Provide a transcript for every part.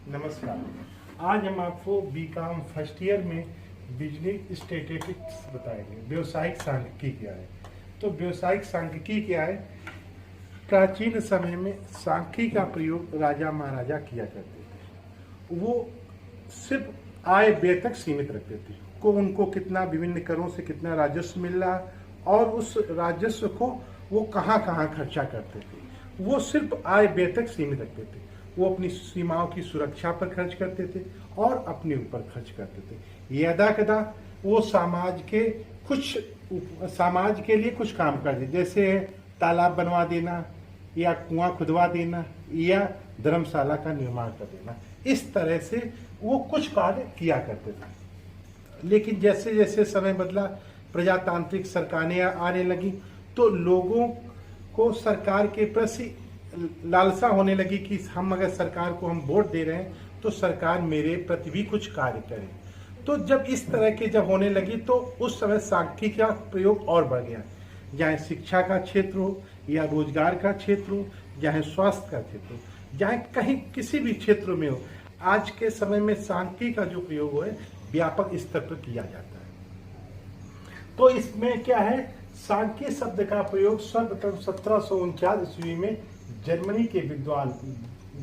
नमस्कार। आज हम आपको बीकॉम फर्स्ट ईयर में बिजनेस स्टैटिस्टिक्स बताएंगे। व्यवसायिक सांख्यिकी क्या है? तो व्यवसायिक सांख्यिकी क्या है? प्राचीन समय में सांख्यिकी का प्रयोग राजा महाराजा किया करते थे। वो सिर्फ आय व्यय तक सीमित रखते थे को उनको कितना विभिन्न करों से कितना राजस्व मिल रहा और उस राजस्व को वो कहाँ कहाँ खर्चा करते थे। वो सिर्फ आय व्यय तक सीमित रखते थे। वो अपनी सीमाओं की सुरक्षा पर खर्च करते थे और अपने ऊपर खर्च करते थे। यदा कदा वो समाज के लिए कुछ काम करते, जैसे तालाब बनवा देना या कुआं खुदवा देना या धर्मशाला का निर्माण कर देना। इस तरह से वो कुछ कार्य किया करते थे। लेकिन जैसे जैसे समय बदला, प्रजातांत्रिक सरकारें आने लगी, तो लोगों को सरकार के प्रति लालसा होने लगी कि हम अगर सरकार को हम वोट दे रहे हैं तो सरकार मेरे प्रति भी कुछ कार्य करे। तो जब इस तरह के जब होने लगी तो उस समय सांख्यिकी का प्रयोग और बढ़ गया। चाहे शिक्षा का क्षेत्र हो या रोजगार का क्षेत्र हो, चाहे स्वास्थ्य का क्षेत्र हो, चाहे कहीं किसी भी क्षेत्र में हो, आज के समय में सांख्यिकी का जो प्रयोग है व्यापक स्तर पर किया जाता है। तो इसमें क्या है, सांख्यिकी शब्द का प्रयोग सर्वप्रथम 1749 ईस्वी में जर्मनी के विद्वान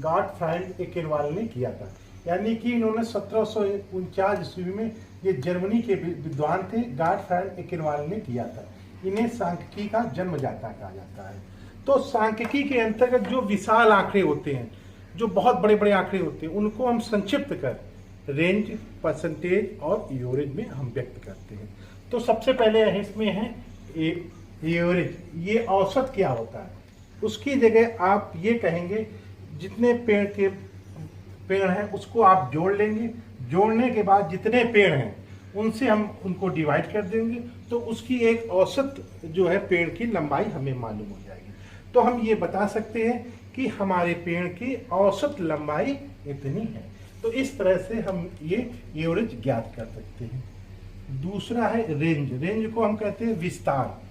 गॉटफ्राइड एकेरवाल ने किया था। यानी कि इन्होंने 1749 ईस्वी में ये जर्मनी के विद्वान थे, गॉटफ्राइड एकेरवाल ने किया था। इन्हें सांख्यिकी का जन्मदाता कहा जाता है। तो सांख्यिकी के अंतर्गत जो विशाल आंकड़े होते हैं, जो बहुत बड़े बड़े आंकड़े होते हैं, उनको हम संक्षिप्त कर रेंज, परसेंटेज और एवरेज में हम व्यक्त करते हैं। तो सबसे पहले इसमें है एवरेज। ये औसत क्या होता है? उसकी जगह आप ये कहेंगे जितने पेड़ हैं उसको आप जोड़ लेंगे। जोड़ने के बाद जितने पेड़ हैं उनसे हम उनको डिवाइड कर देंगे, तो उसकी एक औसत जो है पेड़ की लंबाई हमें मालूम हो जाएगी। तो हम ये बता सकते हैं कि हमारे पेड़ की औसत लंबाई इतनी है। तो इस तरह से हम ये एवरेज ज्ञात कर सकते हैं। दूसरा है रेंज। रेंज को हम कहते हैं विस्तार।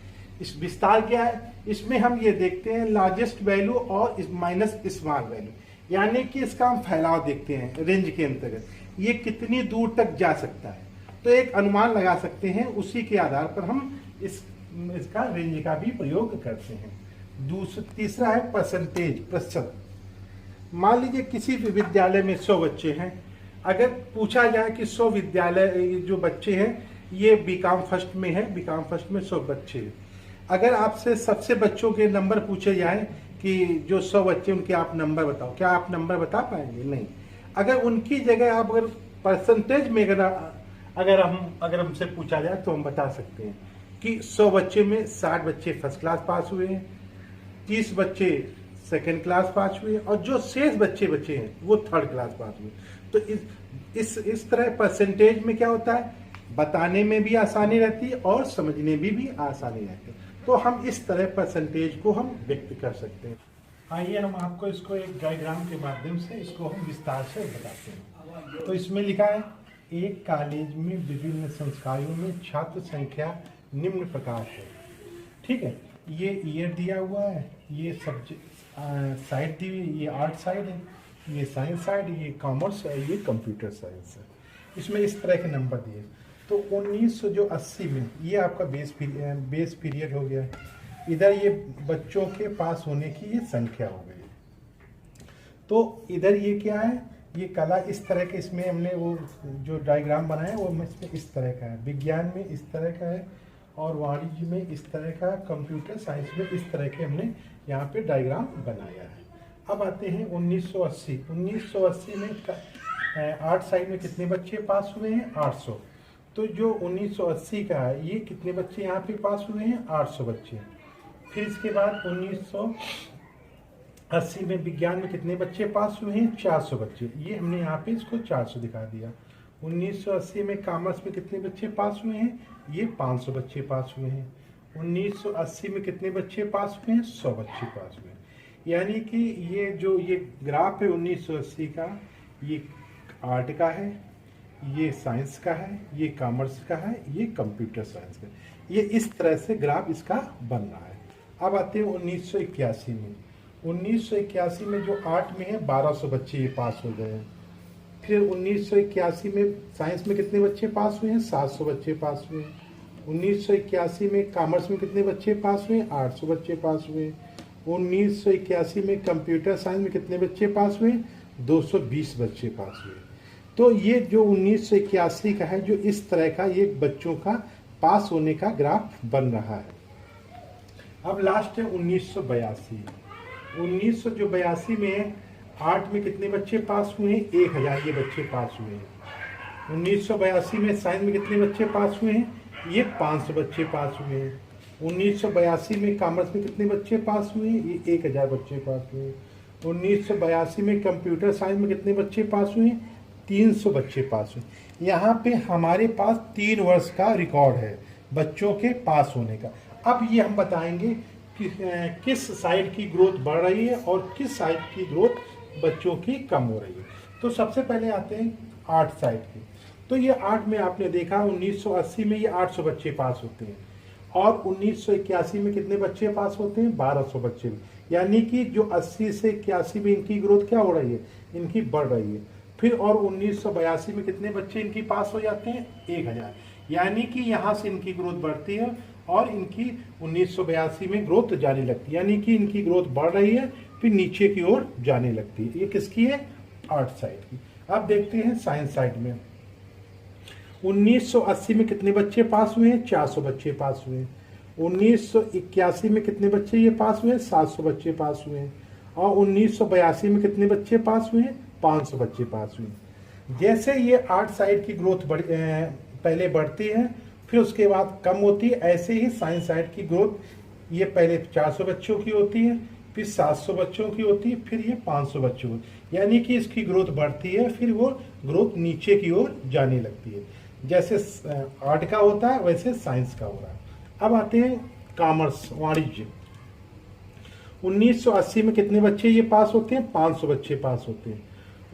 इस विस्तार क्या है? इसमें हम ये देखते हैं लार्जेस्ट वैल्यू और माइनस स्मॉल वैल्यू, यानी कि इसका हम फैलाव देखते हैं रेंज के अंतर्गत, ये कितनी दूर तक जा सकता है। तो एक अनुमान लगा सकते हैं, उसी के आधार पर हम इसका रेंज का भी प्रयोग करते हैं। तीसरा है परसेंटेज, प्रतिशत। मान लीजिए किसी भी विद्यालय में 100 बच्चे हैं। अगर पूछा जाए कि 100 विद्यालय जो बच्चे हैं ये बीकॉम फर्स्ट में है, बीकॉम फर्स्ट में 100 बच्चे हैं। अगर आपसे सबसे बच्चों के नंबर पूछे जाए कि जो 100 बच्चे उनके आप नंबर बताओ, क्या आप नंबर बता पाएंगे? नहीं। अगर उनकी जगह आप अगर परसेंटेज में अगर हमसे पूछा जाए तो हम बता सकते हैं कि 100 बच्चे में 60 बच्चे फर्स्ट क्लास पास हुए हैं, 30 बच्चे सेकेंड क्लास पास हुए और जो शेष बच्चे बचे हैं वो थर्ड क्लास पास हुए। तो इस तरह परसेंटेज में क्या होता है, बताने में भी आसानी रहती है और समझने में भी आसानी रहती है। तो हम इस तरह परसेंटेज को हम व्यक्त कर सकते हैं। आइए हम आपको इसको एक डायग्राम के माध्यम से इसको हम विस्तार से बताते हैं। तो इसमें लिखा है, एक कॉलेज में विभिन्न संकायों में छात्र संख्या निम्न प्रकार है। ठीक है, ये ईयर दिया हुआ है, ये सब्जेक्ट साइड दी हुई, ये आर्ट साइड है, ये साइंस साइड, ये कॉमर्स है, ये कंप्यूटर साइंस है। इसमें इस तरह के नंबर दिए। तो 1980 में ये आपका बेस पीरियड हो गया। इधर ये बच्चों के पास होने की ये संख्या हो गई। तो इधर ये क्या है, ये कला इस तरह के, इसमें हमने वो जो डायग्राम बनाया है वो इसमें इस तरह का है, विज्ञान में इस तरह का है और वाणिज्य में इस तरह का, कंप्यूटर साइंस में इस तरह के हमने यहाँ पे डायग्राम बनाया है। अब आते हैं 1980। 1980 में आर्ट साइड में कितने बच्चे पास हुए हैं? 800। तो जो 1980 का है ये कितने बच्चे यहाँ पे पास हुए हैं? 800 बच्चे। फिर इसके बाद 1980 में विज्ञान में कितने बच्चे पास हुए हैं? 400 बच्चे। ये हमने यहाँ पे इसको 400 दिखा दिया। 1980 में कॉमर्स में कितने बच्चे पास हुए हैं? ये 500 बच्चे पास हुए हैं। 1980 में कितने बच्चे पास हुए हैं? 100 बच्चे पास हुए हैं। यानी कि ये ग्राफ है 1980 का, ये आर्ट का है, ये साइंस का है, ये कॉमर्स का है, ये कंप्यूटर साइंस का। ये इस तरह से ग्राफ इसका बन रहा है। अब आते हैं 1981 में। 1981 में जो आर्ट में है 1200 बच्चे ये पास हो गए हैं फिर 1981 में साइंस में कितने बच्चे पास हुए हैं? 700 बच्चे पास हुए हैं। 1981 में कॉमर्स में कितने बच्चे पास हुए? 800 बच्चे पास हुए। 1981 में कंप्यूटर साइंस में कितने बच्चे पास हुए? 220 बच्चे पास हुए। तो ये जो 1981 का है, जो इस तरह का ये बच्चों का पास होने का ग्राफ बन रहा है। अब लास्ट है 1982। 1982 में आर्ट में कितने बच्चे पास हुए हैं? 1000 ये बच्चे पास हुए हैं। 1982 में साइंस में कितने बच्चे पास हुए हैं? ये 500 बच्चे पास हुए हैं। 1982 में कॉमर्स में कितने बच्चे पास हुए हैं? ये 1000 बच्चे पास हुए हैं। 1982 में कंप्यूटर साइंस में कितने बच्चे पास हुए हैं? 300 बच्चे पास हुए। यहाँ पे हमारे पास 3 वर्ष का रिकॉर्ड है बच्चों के पास होने का। अब ये हम बताएंगे कि किस साइड की ग्रोथ बढ़ रही है और किस साइड की ग्रोथ बच्चों की कम हो रही है। तो सबसे पहले आते हैं आर्ट साइड की। तो ये आर्ट में आपने देखा 1980 में ये 800 बच्चे पास होते हैं और 1981 में कितने बच्चे पास होते हैं? 1200 बच्चे। यानी कि जो 80 से 81 में इनकी ग्रोथ क्या हो रही है? इनकी बढ़ रही है। फिर और 1982 में कितने बच्चे इनकी पास हो जाते हैं? 1000। यानी कि यहाँ से इनकी ग्रोथ बढ़ती है और इनकी 1982 में ग्रोथ जाने लगती है। यानी कि इनकी ग्रोथ बढ़ रही है फिर नीचे की ओर जाने लगती है। ये किसकी है? आर्ट साइड की। अब देखते हैं साइंस साइड में। 1980 में कितने बच्चे पास हुए हैं? 400 बच्चे पास हुए हैं। 1981 में कितने बच्चे ये पास हुए हैं? 700 बच्चे पास हुए हैं। और 1982 में कितने बच्चे पास हुए हैं? 500 बच्चे पास हुए हैं। जैसे ये आर्ट साइड की ग्रोथ पहले बढ़ती है फिर उसके बाद कम होती है, ऐसे ही साइंस साइड की ग्रोथ ये पहले 400 बच्चों की होती है, फिर 700 बच्चों की होती है, फिर ये 500 बच्चों की। यानी कि इसकी ग्रोथ बढ़ती है फिर वो ग्रोथ नीचे की ओर जाने लगती है। जैसे आर्ट का होता है वैसे साइंस का हो रहा है। अब आते हैं कॉमर्स, वाणिज्य। 1980 में कितने बच्चे ये पास होते हैं? 500 बच्चे पास होते हैं।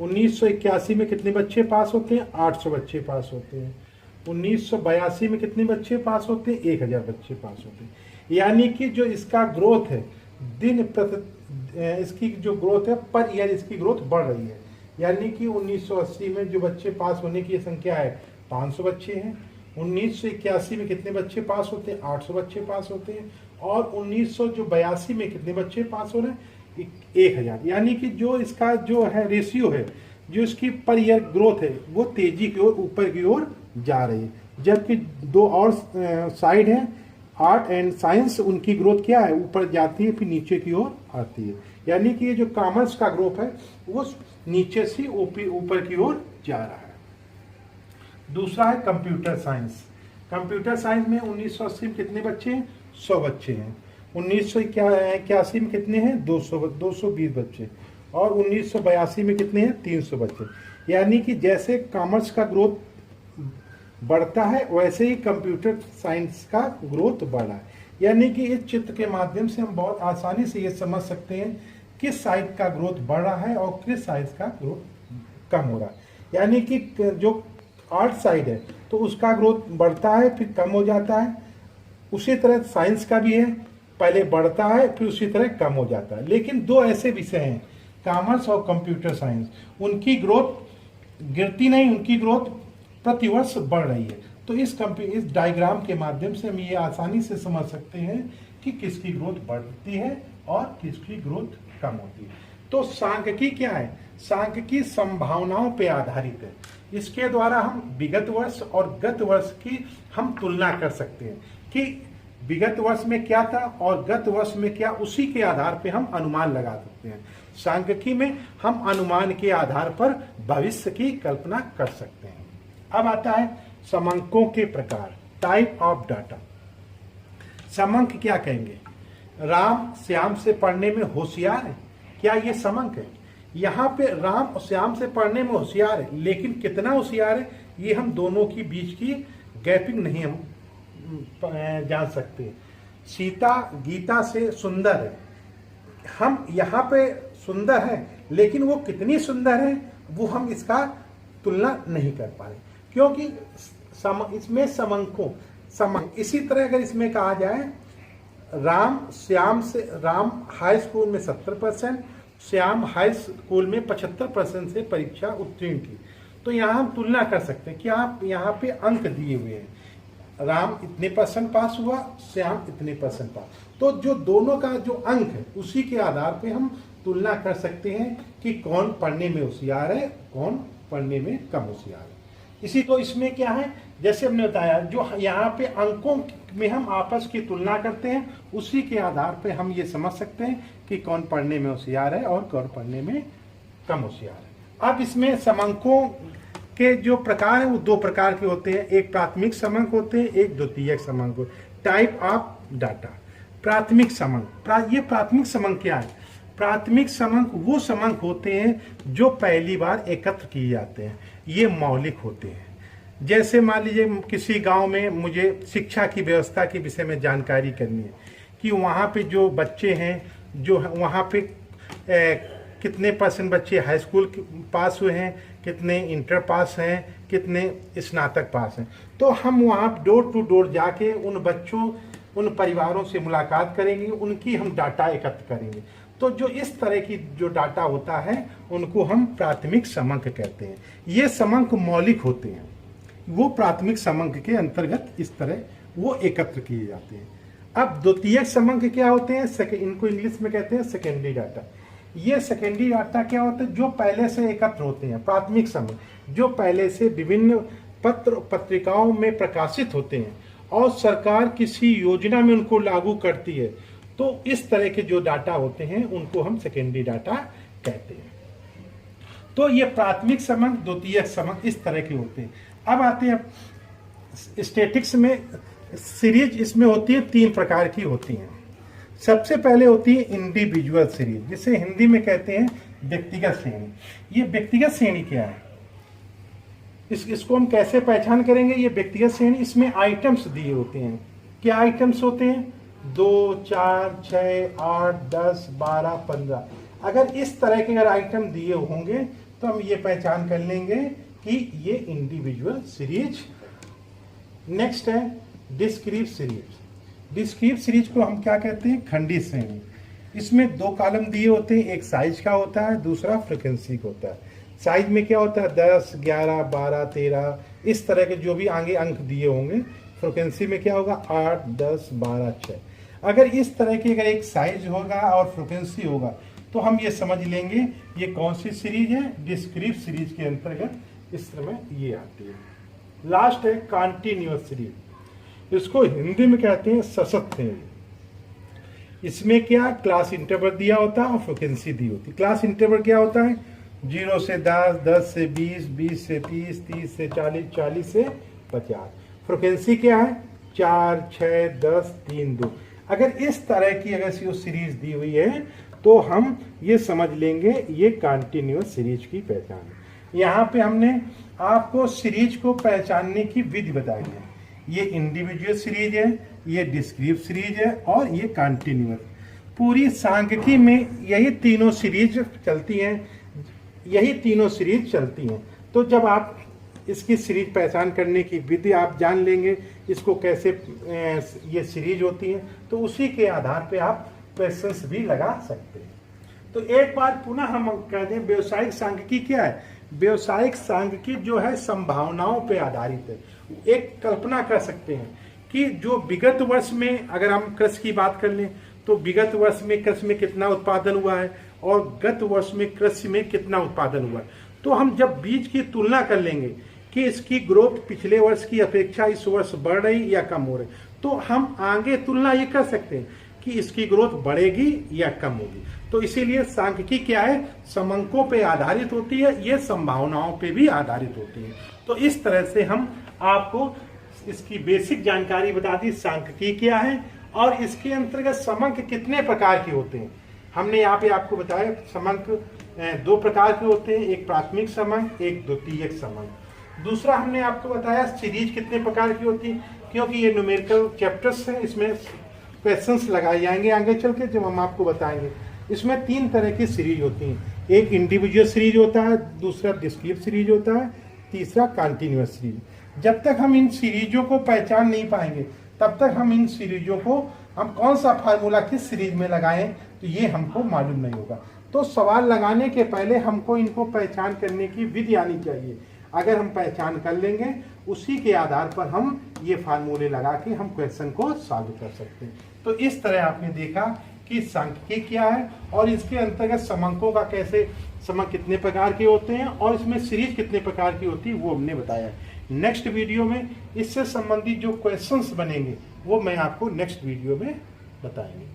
1981 में कितने बच्चे पास होते हैं? 800 बच्चे पास होते हैं। 1982 में कितने बच्चे पास होते हैं? 1000 बच्चे पास होते हैं। यानी कि जो इसका ग्रोथ है दिन प्रति, इसकी जो ग्रोथ है पर ईयर इसकी ग्रोथ बढ़ रही है। यानी कि 1980 में जो बच्चे पास होने की संख्या है 500 बच्चे हैं। 1981 में कितने बच्चे पास होते हैं? 800 बच्चे पास होते हैं। और 1982 में कितने बच्चे पास हो रहे हैं? 1000। यानी कि जो इसका जो है रेशियो है, जो इसकी पर ईयर ग्रोथ है वो तेजी की ओर ऊपर की ओर जा रही है। जबकि दो और साइड है आर्ट एंड साइंस, उनकी ग्रोथ क्या है? ऊपर जाती है फिर नीचे की ओर आती है। यानी कि ये जो कॉमर्स का ग्रोथ है वो नीचे से ऊपर की ओर जा रहा है। दूसरा है कंप्यूटर साइंस। कंप्यूटर साइंस में 1980 में कितने बच्चे हैं? 100 बच्चे हैं। 1981 में कितने हैं? 220 बच्चे। और 1982 में कितने हैं? 300 बच्चे। यानी कि जैसे कॉमर्स का ग्रोथ बढ़ता है वैसे ही कंप्यूटर साइंस का ग्रोथ बढ़ा है। यानी कि इस चित्र के माध्यम से हम बहुत आसानी से ये समझ सकते हैं किस साइड का ग्रोथ बढ़ रहा है और किस साइड का ग्रोथ कम हो रहा है। यानी कि जो आर्ट साइड है तो उसका ग्रोथ बढ़ता है फिर कम हो जाता है। उसी तरह साइंस का भी है, पहले बढ़ता है फिर उसी तरह कम हो जाता है। लेकिन दो ऐसे विषय हैं कॉमर्स और कंप्यूटर साइंस, उनकी ग्रोथ गिरती नहीं, उनकी ग्रोथ प्रतिवर्ष बढ़ रही है। तो इस डायग्राम के माध्यम से हम ये आसानी से समझ सकते हैं कि किसकी ग्रोथ बढ़ती है और किसकी ग्रोथ कम होती है। तो सांख्यिकी क्या है? सांख्यिकी संभावनाओं पे आधारित है। इसके द्वारा हम विगत वर्ष और गत वर्ष की हम तुलना कर सकते हैं कि विगत वर्ष में क्या था और गत वर्ष में क्या, उसी के आधार पे हम अनुमान लगा सकते हैं। सांख्यिकी में हम अनुमान के आधार पर भविष्य की कल्पना कर सकते हैं। अब आता है समंकों के प्रकार, टाइप ऑफ डाटा। समंक क्या कहेंगे? राम श्याम से पढ़ने में होशियार है, क्या ये समंक है? यहाँ पे राम और श्याम से पढ़ने में होशियार है, लेकिन कितना होशियार है ये हम दोनों की बीच की गैपिंग नहीं हम जान सकते। सीता गीता से सुंदर है, हम यहाँ पे सुंदर है लेकिन वो कितनी सुंदर है वो हम इसका तुलना नहीं कर पा रहे, क्योंकि इसमें समंक। इसी तरह अगर इसमें कहा जाए राम श्याम से, राम हाई स्कूल में 70%, श्याम हाई स्कूल में 75% से परीक्षा उत्तीर्ण की, तो यहाँ हम तुलना कर सकते हैं कि आप यहाँ पे अंक दिए हुए हैं, राम इतने % पास हुआ, श्याम इतने % पास, तो जो दोनों का जो अंक है उसी के आधार पे हम तुलना कर सकते हैं कि कौन पढ़ने में होशियार है, कौन पढ़ने में कम होशियार है। इसी तो इसमें क्या है, जैसे हमने बताया, जो यहाँ पे अंकों में हम आपस की तुलना करते हैं, उसी के आधार पे हम ये समझ सकते हैं कि कौन पढ़ने में होशियार है और कौन पढ़ने में कम होशियार है। अब इसमें समंकों के जो प्रकार हैं वो 2 प्रकार के होते हैं, एक प्राथमिक समंक होते हैं, एक द्वितीयक समंक होते हैं। Type of data. प्राथमिक समंक, ये प्राथमिक समंक क्या है? प्राथमिक समंक वो समंक होते हैं जो पहली बार एकत्र किए जाते हैं, ये मौलिक होते हैं। जैसे मान लीजिए किसी गांव में मुझे शिक्षा की व्यवस्था के विषय में जानकारी करनी है कि वहाँ पे जो बच्चे हैं, जो वहाँ पे कितने % बच्चे हाई स्कूल पास हुए हैं, कितने इंटर पास हैं, कितने स्नातक पास हैं, तो हम वहाँ डोर टू डोर जाके उन बच्चों, उन परिवारों से मुलाकात करेंगे, उनकी हम डाटा एकत्र करेंगे। तो जो इस तरह की जो डाटा होता है उनको हम प्राथमिक समंक कहते हैं। ये समंक मौलिक होते हैं, वो प्राथमिक समंक के अंतर्गत इस तरह वो एकत्र किए जाते हैं। अब द्वितीयक समंक क्या होते हैं? इनको इंग्लिश में कहते हैं सेकेंडरी डाटा। ये सेकेंडरी डाटा क्या होते हैं? जो पहले से एकत्र होते हैं। प्राथमिक समंक जो पहले से विभिन्न पत्र पत्रिकाओं में प्रकाशित होते हैं और सरकार किसी योजना में उनको लागू करती है, तो इस तरह के जो डाटा होते हैं उनको हम सेकेंडरी डाटा कहते हैं। तो ये प्राथमिक समंक, द्वितीयक समंक इस तरह के होते हैं। अब आते हैं स्टैटिस्टिक्स में सीरीज, इसमें होती है 3 प्रकार की होती हैं। सबसे पहले होती है इंडिविजुअल सीरीज, जिसे हिंदी में कहते हैं व्यक्तिगत श्रेणी। ये व्यक्तिगत श्रेणी क्या है, इसको हम कैसे पहचान करेंगे? ये व्यक्तिगत श्रेणी, इसमें आइटम्स दिए होते हैं। क्या आइटम्स होते हैं? 2, 4, 6, 8, 10, 12, 15। अगर इस तरह के अगर आइटम दिए होंगे तो हम ये पहचान कर लेंगे कि ये इंडिविजुअल सीरीज। नेक्स्ट है डिस्क्रीट सीरीज। डिस्क्रीट सीरीज को हम क्या कहते हैं? खंडित श्रेणी। इसमें 2 कॉलम दिए होते हैं, एक साइज का होता है, दूसरा फ्रीक्वेंसी का होता है। साइज में क्या होता है? 10, 11, 12, 13 इस तरह के जो भी आगे अंक दिए होंगे। फ्रीक्वेंसी में क्या होगा? 8, 10, 12, 6। अगर इस तरह की अगर एक साइज होगा और फ्रीक्वेंसी होगा तो हम ये समझ लेंगे ये कौन सी सीरीज है? डिस्क्रीट सीरीज के अंतर्गत इस समय ये आती है। लास्ट है कॉन्टिन्यूअस सीरीज। इसको हिंदी में कहते हैं सतत श्रेणी। इसमें क्या क्लास इंटरवल दिया होता है और फ्रीक्वेंसी दी होती है। क्लास इंटरवल क्या होता है? 0 से 10, 10 से 20, 20 से 30, 30 से 40, 40 से 50। फ्रीक्वेंसी क्या है? 4, 6, 10, 3, 2। अगर इस तरह की अगर सीरीज दी हुई है तो हम ये समझ लेंगे ये कॉन्टिन्यूअस सीरीज की पहचान है। यहाँ पे हमने आपको सीरीज को पहचानने की विधि बताई है। ये इंडिविजुअल सीरीज है, ये डिस्क्रीट सीरीज है और ये कॉन्टिन्यूअस। पूरी सांख्यिकी में यही तीनों सीरीज चलती हैं, यही तीनों सीरीज चलती हैं। तो जब आप इसकी सीरीज पहचान करने की विधि आप जान लेंगे, इसको कैसे ये सीरीज होती है, तो उसी के आधार पे आप क्वेश्चंस भी लगा सकते हैं। तो एक बार पुनः हम कह दें व्यवसायिक सांख्यिकी क्या है? व्यवसायिक सांख्यिकी जो है संभावनाओं पे आधारित है। एक कल्पना कर सकते हैं कि जो विगत वर्ष में अगर हम कृषि की बात कर लें तो विगत वर्ष में कृषि में कितना उत्पादन हुआ है और गत वर्ष में कृषि में कितना उत्पादन हुआ है, तो हम जब बीच की तुलना कर लेंगे कि इसकी ग्रोथ पिछले वर्ष की अपेक्षा इस वर्ष बढ़ रही या कम हो रही, तो हम आगे तुलना ये कर सकते हैं कि इसकी ग्रोथ बढ़ेगी या कम होगी। तो इसीलिए सांख्यिकी क्या है? समंकों पे आधारित होती है, ये संभावनाओं पे भी आधारित होती है। तो इस तरह से हम आपको इसकी बेसिक जानकारी बता दी, सांख्यिकी क्या है और इसके अंतर्गत समंक कितने प्रकार के होते हैं। हमने यहाँ पे आपको बताया समंक 2 प्रकार के होते हैं, एक प्राथमिक समंक, एक द्वितीयक समंक। दूसरा हमने आपको बताया सीरीज कितने प्रकार की होती है, क्योंकि ये न्यूमेरिकल चैप्टर्स हैं, इसमें क्वेश्चंस लगाए जाएंगे आगे चल के जब हम आपको बताएंगे। इसमें 3 तरह की सीरीज होती हैं, एक इंडिविजुअल सीरीज होता है, दूसरा डिस्क्रीट सीरीज होता है, तीसरा कॉन्टिन्यूअस सीरीज। जब तक हम इन सीरीजों को पहचान नहीं पाएंगे तब तक हम इन सीरीजों को हम कौन सा फार्मूला किस सीरीज में लगाएं तो ये हमको मालूम नहीं होगा। तो सवाल लगाने के पहले हमको इनको पहचान करने की विधि आनी चाहिए। अगर हम पहचान कर लेंगे, उसी के आधार पर हम ये फार्मूले लगा के हम क्वेश्चन को सॉल्व कर सकते हैं। तो इस तरह आपने देखा कि सांख्यिकी क्या है और इसके अंतर्गत समंकों का कैसे, समंक कितने प्रकार के होते हैं और इसमें सीरीज कितने प्रकार की होती है वो हमने बताया। नेक्स्ट वीडियो में इससे संबंधित जो क्वेश्चंस बनेंगे वो मैं आपको नेक्स्ट वीडियो में बताएंगे।